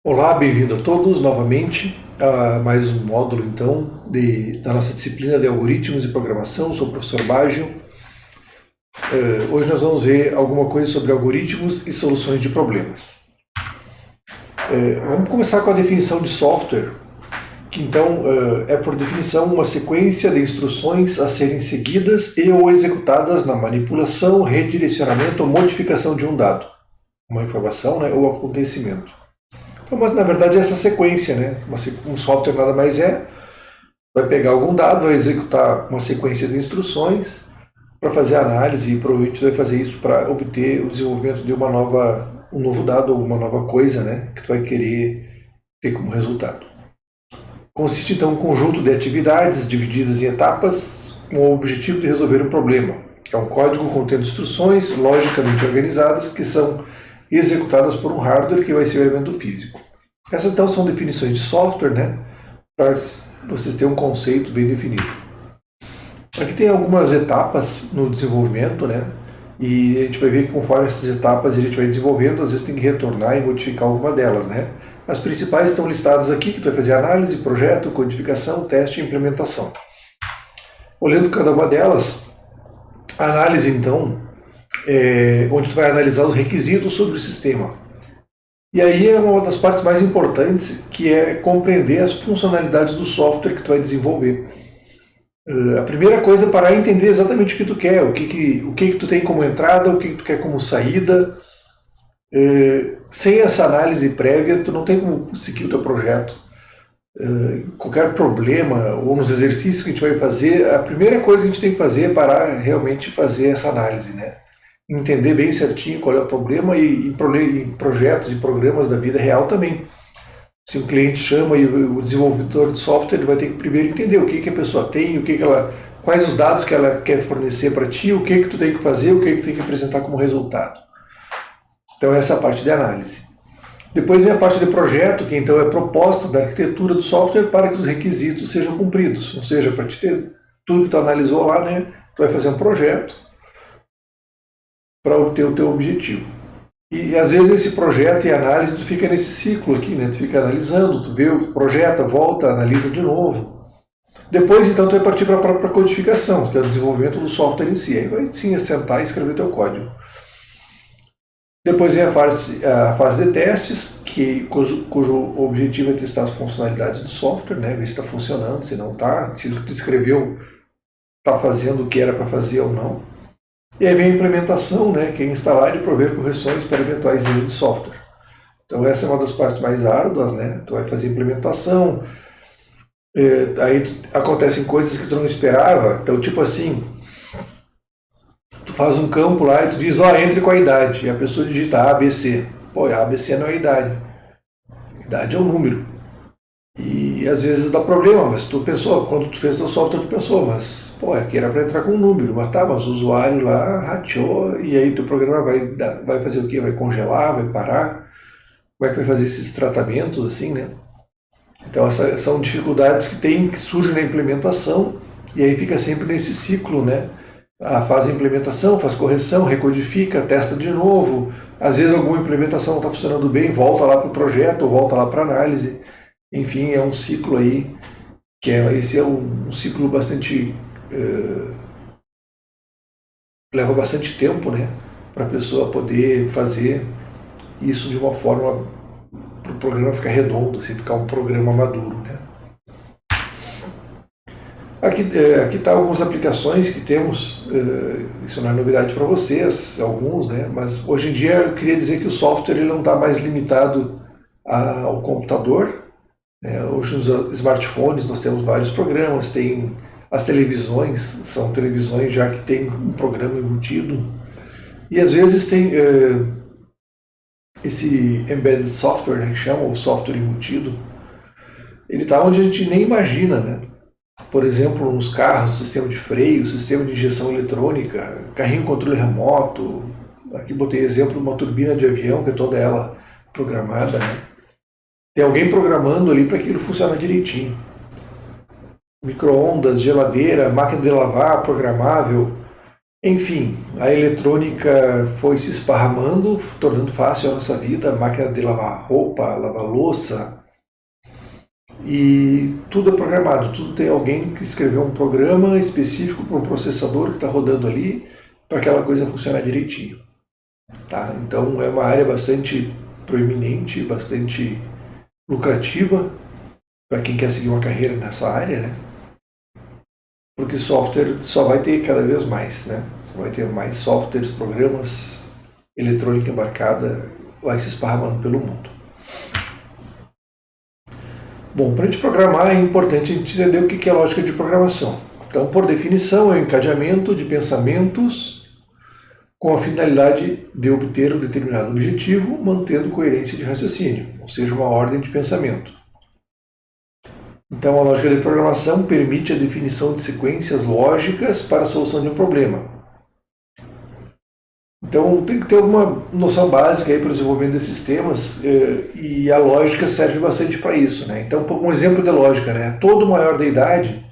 Olá, bem-vindo a todos novamente a mais um módulo então da nossa disciplina de algoritmos e programação. Sou o professor Baggio. Hoje nós vamos ver alguma coisa sobre algoritmos e soluções de problemas. Vamos começar com a definição de software, que então é por definição uma sequência de instruções a serem seguidas e ou executadas na manipulação, redirecionamento ou modificação de um dado, uma informação, né, ou acontecimento. Então, mas na verdade é essa sequência, né? Um software nada mais vai pegar algum dado, vai executar uma sequência de instruções para fazer análise e provavelmente vai fazer isso para obter o desenvolvimento de um novo dado ou uma nova coisa, né? Que tu vai querer ter como resultado. Consiste então em um conjunto de atividades divididas em etapas com o objetivo de resolver um problema. É um código contendo instruções logicamente organizadas que são executadas por um hardware que vai ser o elemento físico. Essas então são definições de software, né? Para vocês terem um conceito bem definido. Aqui tem algumas etapas no desenvolvimento, né? E a gente vai ver que conforme essas etapas a gente vai desenvolvendo, às vezes tem que retornar e modificar alguma delas, né? As principais estão listadas aqui, que tu vai fazer análise, projeto, codificação, teste e implementação. Olhando cada uma delas, a análise então onde tu vai analisar os requisitos sobre o sistema. E aí é uma das partes mais importantes, que é compreender as funcionalidades do software que tu vai desenvolver. A primeira coisa é parar e entender exatamente o que tu quer, o que tu tem como entrada, o que tu quer como saída. Sem essa análise prévia, tu não tem como seguir o teu projeto. Qualquer problema ou nos exercícios que a gente vai fazer, a primeira coisa que a gente tem que fazer é parar realmente fazer essa análise, né? Entender bem certinho qual é o problema e em projetos e programas da vida real também. Se um cliente chama e o desenvolvedor de software ele vai ter que primeiro entender o que a pessoa tem, quais os dados que ela quer fornecer para ti, o que tu tem que fazer, o que tem que apresentar como resultado. Então essa é a parte de análise. Depois vem a parte de projeto, que então é proposta da arquitetura do software para que os requisitos sejam cumpridos. Ou seja, para te ter tudo que tu analisou lá, né, tu vai fazer um projeto para obter o teu objetivo. E às vezes nesse projeto e análise tu fica nesse ciclo aqui, né? Tu fica analisando, tu vê, projeta, volta, analisa de novo. Depois então tu vai partir para a própria codificação, que é o desenvolvimento do software em si. Aí vai sim sentar e escrever teu código. Depois vem a fase de testes, cujo objetivo é testar as funcionalidades do software, né? Ver se está funcionando, se não está, se o que tu escreveu está fazendo o que era para fazer ou não. E aí vem a implementação, né, que é instalar e prover correções para eventuais erros de software. Então essa é uma das partes mais árduas, né? Tu vai fazer a implementação, aí acontecem coisas que tu não esperava. Então tipo assim, tu faz um campo lá e tu diz, entre com a idade, e a pessoa digita A, B, C. Pô, A, B, C não é a idade. A idade é o número. E às vezes dá problema, mas tu pensou, quando tu fez o teu software, tu pensou, mas aqui era para entrar com um número, mas o usuário lá rateou, e aí teu programa vai fazer o quê? Vai congelar, vai parar? Como é que vai fazer esses tratamentos assim, né? Então essas são dificuldades que surgem na implementação, e aí fica sempre nesse ciclo, né? Faz a implementação, faz correção, recodifica, testa de novo, às vezes alguma implementação não está funcionando bem, volta lá para o projeto, volta lá para a análise. Enfim, é um ciclo aí, esse é um ciclo bastante... leva bastante tempo, né? Para a pessoa poder fazer isso de uma forma para o programa ficar redondo, assim, ficar um programa maduro, né? Aqui tá algumas aplicações que temos, isso não é novidade para vocês, alguns, né? Mas hoje em dia eu queria dizer que o software ele não está mais limitado ao computador. Hoje nos smartphones nós temos vários programas, tem as televisões, são televisões já que tem um programa embutido, e às vezes tem esse embedded software, né, que chama o software embutido, ele está onde a gente nem imagina, né? Por exemplo, nos carros, sistema de freio, sistema de injeção eletrônica, carrinho controle remoto. Aqui botei exemplo de uma turbina de avião, que é toda ela programada, né? Tem alguém programando ali para aquilo funcionar direitinho. Micro-ondas, geladeira, máquina de lavar programável, Enfim, a eletrônica foi se esparramando, tornando fácil a nossa vida, a máquina de lavar roupa, lavar louça, e tudo é programado, tudo tem alguém que escreveu um programa específico para um processador que está rodando ali, para aquela coisa funcionar direitinho. Tá? Então é uma área bastante proeminente, bastante lucrativa para quem quer seguir uma carreira nessa área, né? Porque software só vai ter cada vez mais, né? Só vai ter mais softwares, programas, eletrônica embarcada, vai se esparramando pelo mundo. Bom, para a gente programar é importante a gente entender o que é lógica de programação. Então, por definição, é o encadeamento de pensamentos com a finalidade de obter um determinado objetivo, mantendo coerência de raciocínio, ou seja, uma ordem de pensamento. Então, a lógica de programação permite a definição de sequências lógicas para a solução de um problema. Então, tem que ter alguma noção básica aí para o desenvolvimento desses sistemas, e a lógica serve bastante para isso, né? Então, um exemplo de lógica, né? Todo maior de idade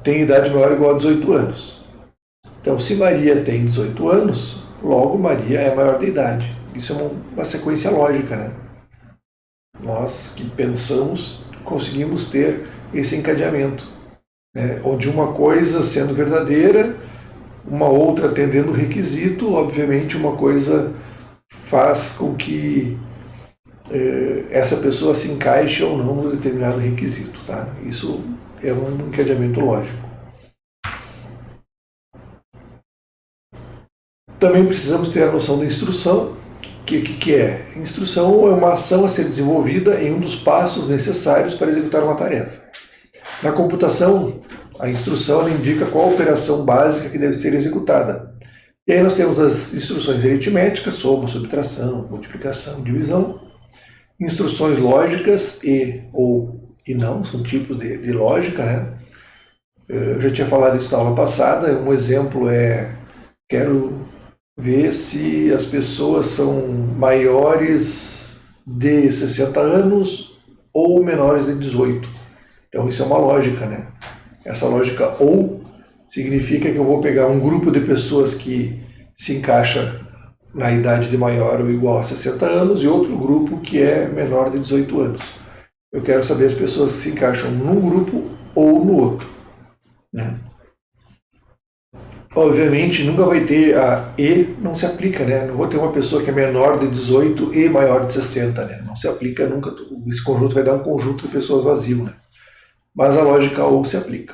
tem idade maior ou igual a 18 anos. Então, se Maria tem 18 anos, logo Maria é maior de idade. Isso é uma sequência lógica, né? Nós que pensamos conseguimos ter esse encadeamento, né? Onde uma coisa sendo verdadeira, uma outra atendendo o requisito, obviamente uma coisa faz com que essa pessoa se encaixe ou não no determinado requisito. Tá? Isso é um encadeamento lógico. Também precisamos ter a noção da instrução. O que é? Instrução é uma ação a ser desenvolvida em um dos passos necessários para executar uma tarefa. Na computação, a instrução ela indica qual a operação básica que deve ser executada. E aí nós temos as instruções aritméticas, soma, subtração, multiplicação, divisão. Instruções lógicas ou e não, são tipos de lógica, né? Eu já tinha falado isso na aula passada. Um exemplo é, quero ver se as pessoas são maiores de 60 anos ou menores de 18. Então isso é uma lógica, né? Essa lógica ou significa que eu vou pegar um grupo de pessoas que se encaixa na idade de maior ou igual a 60 anos e outro grupo que é menor de 18 anos. Eu quero saber as pessoas que se encaixam num grupo ou no outro, né? Obviamente nunca vai ter a e, não se aplica, né? Não vou ter uma pessoa que é menor de 18 e maior de 60, né? Não se aplica nunca, esse conjunto vai dar um conjunto de pessoas vazio, né? Mas a lógica ou se aplica.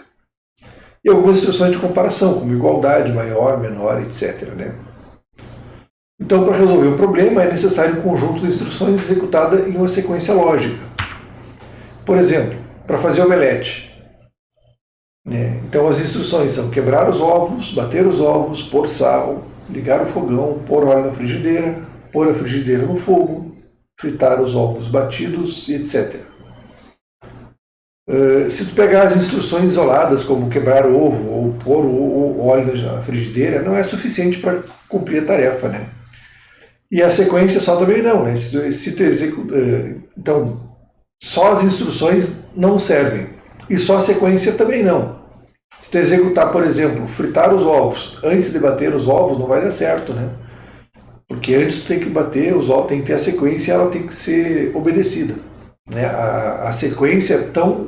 E algumas instruções de comparação, como igualdade, maior, menor, etc. né? Então, para resolver um problema, é necessário um conjunto de instruções executada em uma sequência lógica. Por exemplo, para fazer omelete, né? Então, as instruções são quebrar os ovos, bater os ovos, pôr sal, ligar o fogão, pôr óleo na frigideira, pôr a frigideira no fogo, fritar os ovos batidos, etc. Se tu pegar as instruções isoladas, como quebrar o ovo ou pôr o óleo na frigideira, não é suficiente para cumprir a tarefa, né? E a sequência só também não, né? Se tu então, só as instruções não servem. E só a sequência também não. Se tu executar, por exemplo, fritar os ovos antes de bater os ovos, não vai dar certo, né? Porque antes tu tem que bater os ovos, tem que ter a sequência, ela tem que ser obedecida, né? A sequência é tão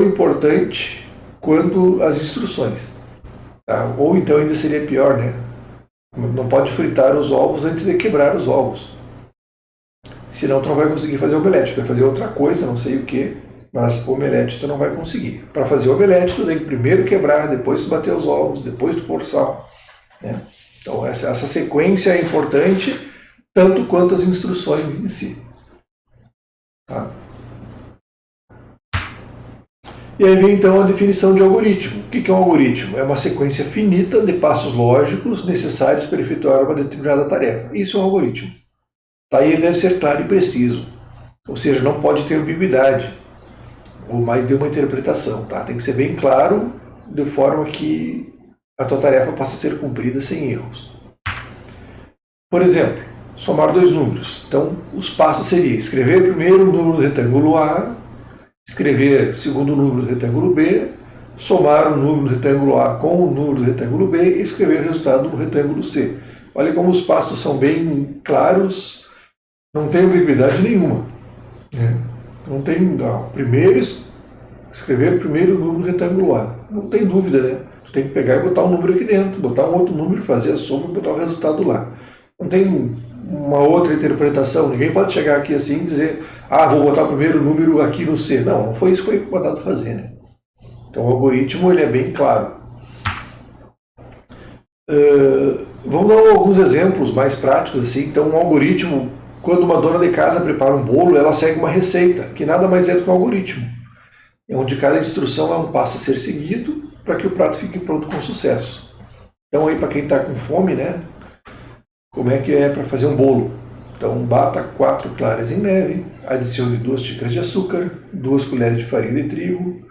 importante quanto as instruções. Tá? Ou então ainda seria pior, né? Não pode fritar os ovos antes de quebrar os ovos. Senão tu não vai conseguir fazer omelete. Tu vai fazer outra coisa, não sei o que, mas omelete tu não vai conseguir. Para fazer omelete tu tem que primeiro quebrar, depois tu bater os ovos, depois tu pôr sal, né? Então essa sequência é importante tanto quanto as instruções em si. Tá? E aí vem então a definição de algoritmo. O que é um algoritmo? É uma sequência finita de passos lógicos necessários para efetuar uma determinada tarefa. Isso é um algoritmo. Tá? E ele deve ser claro e preciso. Ou seja, não pode ter ambiguidade ou mais de uma interpretação. Tá? Tem que ser bem claro, de forma que a tua tarefa possa ser cumprida sem erros. Por exemplo, somar dois números. Então, os passos seriam escrever primeiro o número do retângulo A, escrever segundo número do retângulo B, somar o número do retângulo A com o número do retângulo B e escrever o resultado no retângulo C. Olha como os passos são bem claros, não tem ambiguidade nenhuma. Não tem, não. Primeiro, escrever primeiro o número do retângulo A. Não tem dúvida, né? Você tem que pegar e botar um número aqui dentro, botar um outro número, fazer a soma e botar o resultado lá. Não tem uma outra interpretação. Ninguém pode chegar aqui assim e dizer, vou botar o primeiro número aqui no C. Não foi isso que foi mandado fazer, né? Então o algoritmo ele é bem claro. Vamos dar alguns exemplos mais práticos. Assim. Então um algoritmo, quando uma dona de casa prepara um bolo, ela segue uma receita, que nada mais é do que um algoritmo, onde cada instrução é um passo a ser seguido para que o prato fique pronto com sucesso. Então aí para quem está com fome, né? Como é que é para fazer um bolo? Então bata 4 claras em neve, adicione 2 xícaras de açúcar, 2 colheres de farinha de trigo,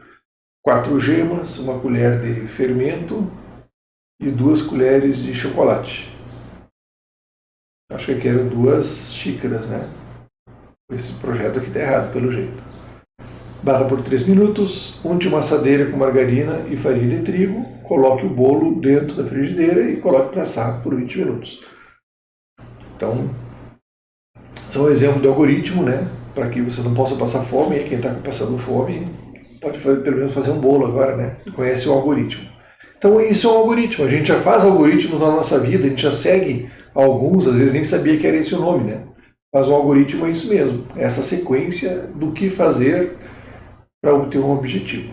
4 gemas, 1 colher de fermento e 2 colheres de chocolate. Acho que aqui eram 2 xícaras, né? Esse projeto aqui está errado, pelo jeito. Bata por 3 minutos, unte uma assadeira com margarina e farinha de trigo, coloque o bolo dentro da frigideira e coloque para assar por 20 minutos. Então, são exemplos de algoritmo, né? Para que você não possa passar fome, e quem está passando fome pode pelo menos fazer um bolo agora, né? Conhece o algoritmo. Então isso é um algoritmo, a gente já faz algoritmos na nossa vida, a gente já segue alguns, às vezes nem sabia que era esse o nome, né? Mas um algoritmo é isso mesmo, é essa sequência do que fazer para obter um objetivo.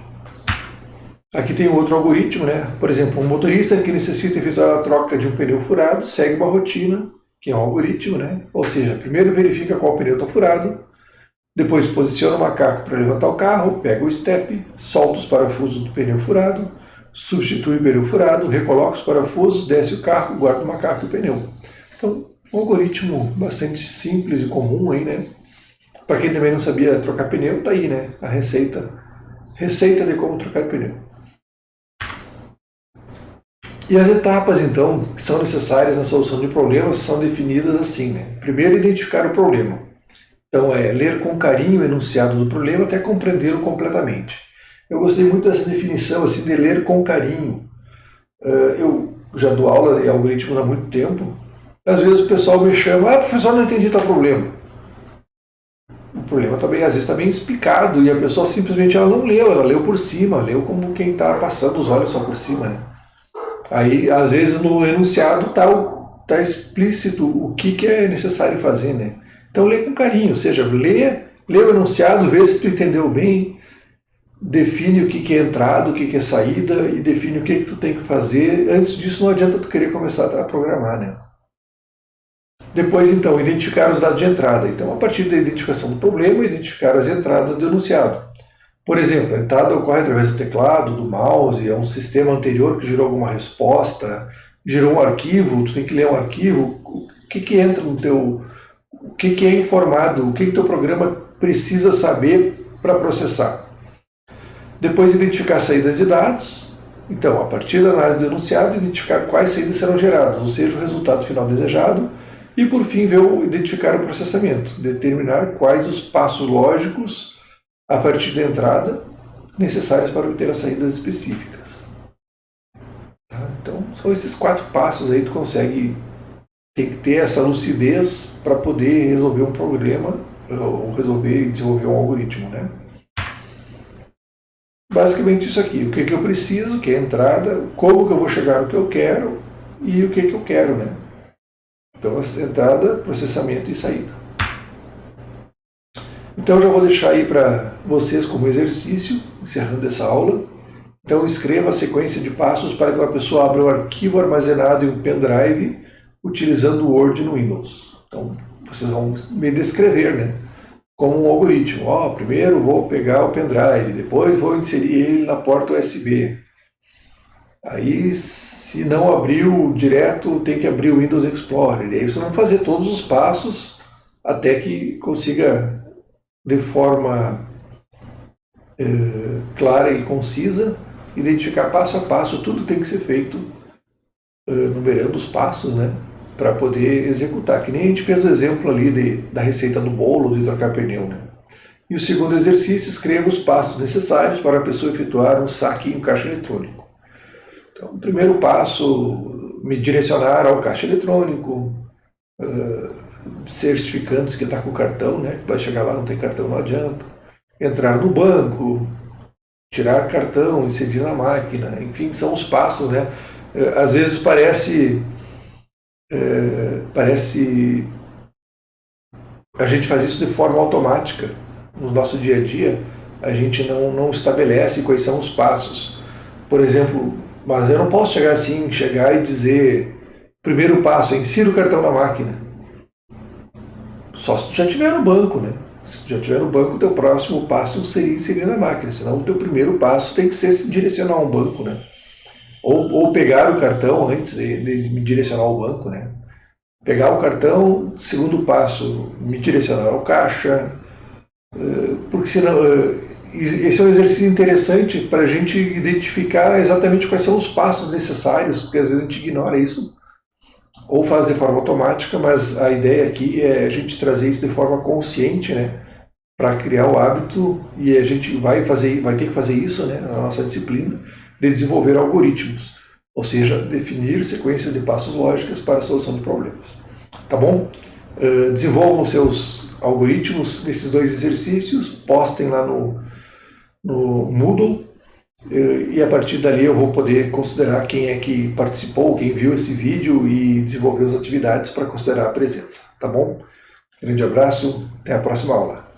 Aqui tem outro algoritmo, né? Por exemplo, um motorista que necessita efetuar a troca de um pneu furado segue uma rotina, que é um algoritmo, né? Ou seja, primeiro verifica qual pneu está furado, depois posiciona o macaco para levantar o carro, pega o step, solta os parafusos do pneu furado, substitui o pneu furado, recoloca os parafusos, desce o carro, guarda o macaco e o pneu. Então, um algoritmo bastante simples e comum aí, né? Para quem também não sabia trocar pneu, tá aí, né? A receita de como trocar pneu. E as etapas, então, que são necessárias na solução de problemas são definidas assim, né? Primeiro, identificar o problema. Então, é ler com carinho o enunciado do problema até compreendê-lo completamente. Eu gostei muito dessa definição, assim, de ler com carinho. Eu já dou aula de algoritmos há muito tempo. Às vezes o pessoal me chama, professor, não entendi tal problema. O problema também, às vezes, está bem explicado e a pessoa simplesmente ela não leu, ela leu por cima, leu como quem está passando os olhos só por cima, né? Aí, às vezes, no enunciado está explícito o que é necessário fazer, né? Então, lê com carinho, ou seja, lê o enunciado, vê se tu entendeu bem, define o que é entrada, o que é saída e define o que tu tem que fazer. Antes disso, não adianta tu querer começar a programar, né? Depois, então, identificar os dados de entrada. Então, a partir da identificação do problema, identificar as entradas do enunciado. Por exemplo, a entrada ocorre através do teclado, do mouse, é um sistema anterior que gerou alguma resposta, gerou um arquivo, tu tem que ler um arquivo, o que entra no teu... O que é informado, o que o teu programa precisa saber para processar. Depois, identificar a saída de dados. Então, a partir da análise do enunciado, identificar quais saídas serão geradas, ou seja, o resultado final desejado. E, por fim, identificar o processamento, determinar quais os passos lógicos, a partir da entrada, necessários para obter as saídas específicas. Então, são esses 4 passos aí que tu consegue, tem que ter essa lucidez para poder resolver um problema, ou resolver e desenvolver um algoritmo, né? Basicamente isso aqui, o que eu preciso, o que é a entrada, como que eu vou chegar no que eu quero e o que eu quero, né? Então, entrada, processamento e saída. Então, eu já vou deixar aí para vocês como exercício, encerrando essa aula. Então, escreva a sequência de passos para que uma pessoa abra o arquivo armazenado em um pendrive utilizando o Word no Windows. Então, vocês vão me descrever, né? Como um algoritmo. Primeiro vou pegar o pendrive, depois vou inserir ele na porta USB. Aí, se não abriu direto, tem que abrir o Windows Explorer. E aí vocês vão fazer todos os passos até que consiga, de forma clara e concisa, identificar passo a passo. Tudo tem que ser feito numerando os passos, né? Para poder executar. Que nem a gente fez o exemplo ali da receita do bolo, de trocar pneu, né? E o segundo exercício, escreva os passos necessários para a pessoa efetuar um saque em um caixa eletrônico. Então, o primeiro passo, me direcionar ao caixa eletrônico, certificando-se que está com o cartão, né? Vai chegar lá, não tem cartão, não adianta. Entrar no banco, tirar cartão, inserir na máquina, enfim, são os passos, né? Às vezes parece a gente faz isso de forma automática no nosso dia a dia, a gente não estabelece quais são os passos. Por exemplo, mas eu não posso chegar e dizer, primeiro passo é insira o cartão na máquina. Só se tu já estiver no banco, né? Se tu já estiver no banco, o teu próximo passo seria inserir na máquina, senão o teu primeiro passo tem que ser se direcionar a um banco, né? Ou pegar o cartão antes de me direcionar ao banco, né? Pegar o cartão, segundo passo, me direcionar ao caixa, porque senão esse é um exercício interessante para a gente identificar exatamente quais são os passos necessários, porque às vezes a gente ignora isso ou faz de forma automática, mas a ideia aqui é a gente trazer isso de forma consciente, né, para criar o hábito, e a gente vai ter que fazer isso, né, na nossa disciplina, de desenvolver algoritmos, ou seja, definir sequências de passos lógicos para a solução de problemas. Tá bom? Desenvolvam seus algoritmos nesses dois exercícios, postem lá no Moodle, e a partir dali eu vou poder considerar quem é que participou, quem viu esse vídeo e desenvolver as atividades para considerar a presença. Tá bom? Grande abraço, até a próxima aula.